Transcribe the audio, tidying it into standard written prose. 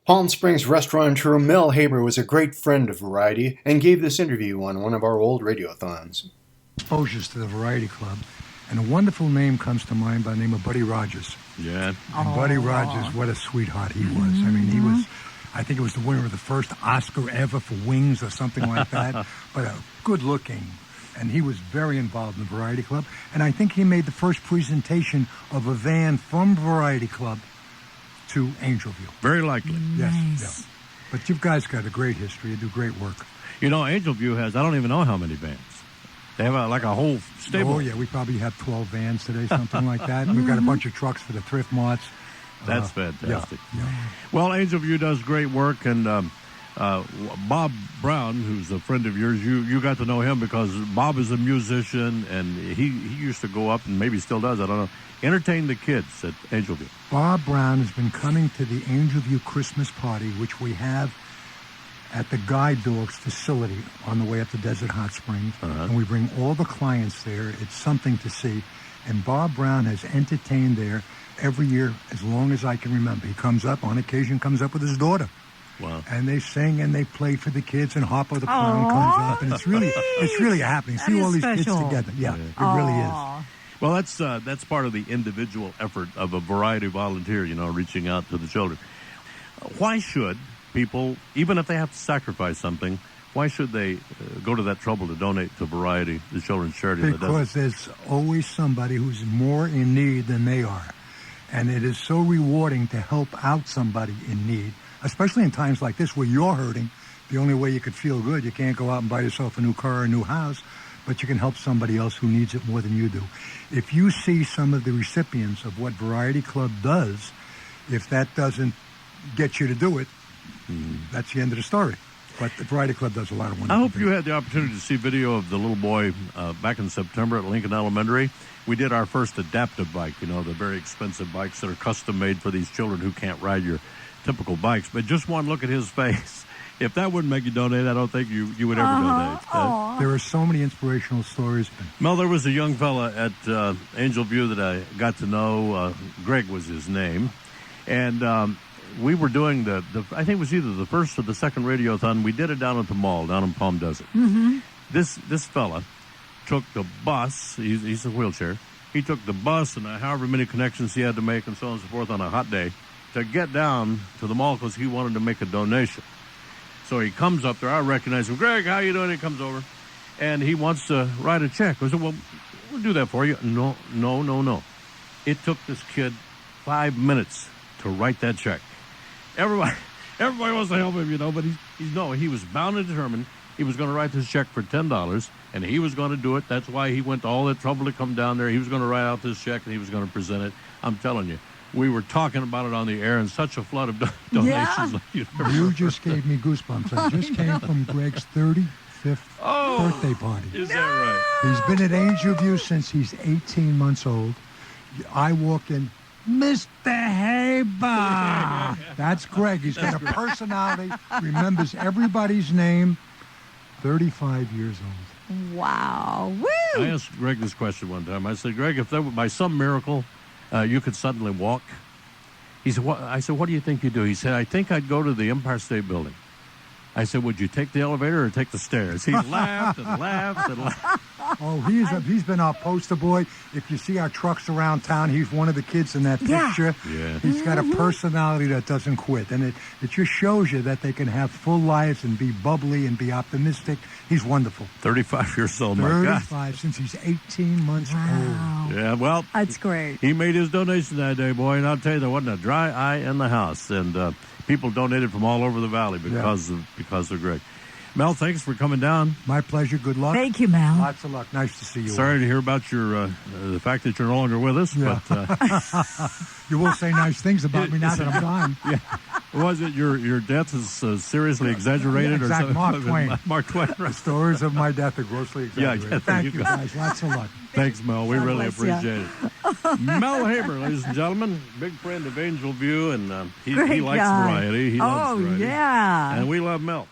Palm Springs restaurateur Mel Haber was a great friend of Variety and gave this interview on one of our old radiothons. Exposures to the Variety Club, and a wonderful name comes to mind by the name of Buddy Rogers. Yeah. And Buddy Rogers, what a sweetheart he was. I mean, he was, I think it was the winner of the first Oscar ever for Wings or something like that, but a good looking. And he was very involved in the Variety Club. And I think he made the first presentation of a van from Variety Club to Angelview. Very likely. Yes, Nice. yes. But you guys got a great history. You do great work. You know, Angelview has, I don't even know how many vans. They have like a whole stable. Oh, yeah, we probably have 12 vans today, something like that. And we've got a bunch of trucks for the thrift marts. That's fantastic. Yeah. Well, Angelview does great work, and Bob Brown, who's a friend of yours, you got to know him because Bob is a musician, and he used to go up, and maybe still does, I don't know, entertain the kids at Angelview. Bob Brown has been coming to the Angelview Christmas party, which we have at the Guide Dogs facility on the way up to Desert Hot Springs. And we bring all the clients there. It's something to see. And Bob Brown has entertained there every year as long as I can remember. He comes up, on occasion, comes up with his daughter. Wow. And they sing and they play for the kids, and Harper the Clown comes up, and it's really a happening. See all these kids together. Yeah, it really is. Well, that's part of the individual effort of a Variety volunteer, you know, reaching out to the children. Why should people, even if they have to sacrifice something, why should they go to that trouble to donate to Variety, the children's charity? Because there's always somebody who's more in need than they are. And it is so rewarding to help out somebody in need, especially in times like this where you're hurting. The only way you could feel good, you can't go out and buy yourself a new car or a new house, but you can help somebody else who needs it more than you do. If you see some of the recipients of what Variety Club does, if that doesn't get you to do it, that's the end of the story. But the Variety Club does a lot of wonderful I hope things. you had the opportunity to see video of the little boy back in September at Lincoln Elementary. We did our first adaptive bike, you know, the very expensive bikes that are custom made for these children who can't ride your typical bikes. But just one look at his face. If that wouldn't make you donate, I don't think you would ever donate. There are so many inspirational stories. Mel, there was a young fella at Angelview that I got to know. Greg was his name. And we were doing the I think it was either the first or the second radiothon. We did it down at the mall, down in Palm Desert. This fella took the bus. He's a wheelchair. He took the bus and however many connections he had to make and so on and so forth on a hot day to get down to the mall because he wanted to make a donation. So he comes up there. I recognize him. Greg, how you doing? He comes over, and he wants to write a check. I said, well, we'll do that for you. No. It took this kid 5 minutes to write that check. Everybody wants to help him, you know, but he was bound and determined. He was going to write this check for $10, and he was going to do it. That's why he went to all that trouble to come down there. He was going to write out this check, and he was going to present it. I'm telling you. We were talking about it on the air, and such a flood of donations. Like You just gave me goosebumps. I just came from Greg's 35th birthday party. Is that right? He's been at Angelview since he's 18 months old. I walk in, Mr. Haber. That's Greg. He's got a personality, remembers everybody's name, 35 years old. Wow. Woo! I asked Greg this question one time. I said, Greg, if there were, by some miracle you could suddenly walk, he said, what? I said, what do you think you'd do? He said, I think I'd go to the Empire State Building. I said, would you take the elevator or take the stairs? He laughed and laughed and laughed. Oh, he's been our poster boy. If you see our trucks around town, he's one of the kids in that picture. Yeah. He's got a personality that doesn't quit. And it just shows you that they can have full lives and be bubbly and be optimistic. He's wonderful. 35 years old, my God. 35, since he's 18 months old. Yeah, well. That's great. He made his donation that day, boy, and I'll tell you, there wasn't a dry eye in the house. And people donated from all over the valley because of Greg. Mel, thanks for coming down. My pleasure. Good luck. Thank you, Mel. Lots of luck. Nice to see you. Sorry to hear about your the fact that you're no longer with us. Yeah. But you will say nice things about me now that I'm gone. Yeah. Was it your death is seriously exaggerated or something? Mark Twain. Mark Twain. Right. The stories of my death are grossly exaggerated. Yeah, Thank you, guys. Lots of luck. Thanks, Mel. We God really bless ya. appreciate it. Mel Haber, ladies and gentlemen, big friend of Angelview, and he Great likes guy. variety. He loves variety. Yeah. And we love Mel.